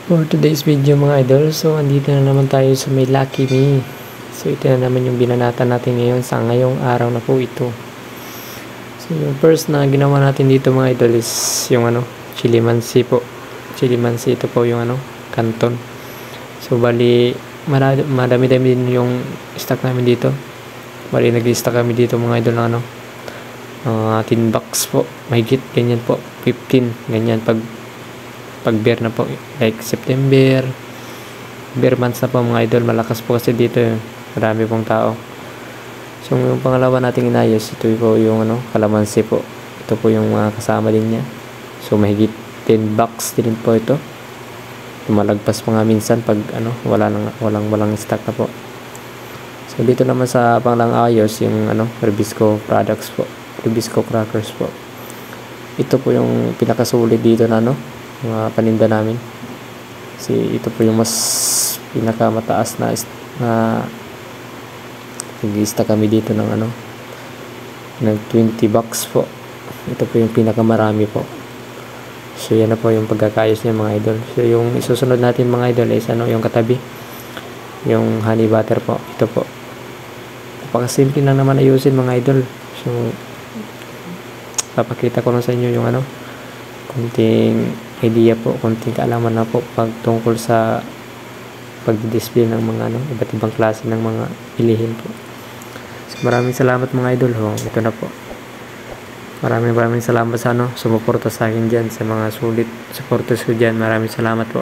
For today's video mga idol, so andito na naman tayo sa may Lucky Me. So ito na naman yung binanatan natin ngayon sa ngayong araw na po ito. So yung first na ginawa natin dito mga idol is yung chili mansi po. Chili mansi, ito po yung canton. So bali madami-dami din yung stock namin dito. Bali nag-stock kami dito mga idol ng 10 box po. Mahigit ganyan po, 15 ganyan pag bear na po, like September, bear months na po mga idol. Malakas po kasi dito, marami pong tao. So yung pangalawa nating inayos, ito po yung kalamansi po. Ito po yung kasama din niya. So mahigit 10 box din po ito. Tumalagpas pa nga minsan pag walang stock na po. So dito naman sa panglang ayos yung Rubisco products po, Rubisco crackers po. Ito po yung pinakasulit dito na mga paninda namin. Kasi ito po yung mas pinakamataas na nag-i-stock kami dito ng ng 20 box po. Ito po yung pinakamarami po. So yan na po yung pagkakayos niya mga idol. So yung isusunod natin mga idol is yung katabi, yung honey butter po. Ito po, napakasimple lang naman ayusin mga idol. So papakita ko lang sa inyo yung konting idea po, konting kaalaman na po tungkol sa pag-display ng mga iba't ibang klase ng mga bilihin po. So maraming salamat mga idol. Ito na po. Maraming salamat sa sumuporta sa akin dyan, sa mga sulit supporters ko dyan. Maraming salamat po.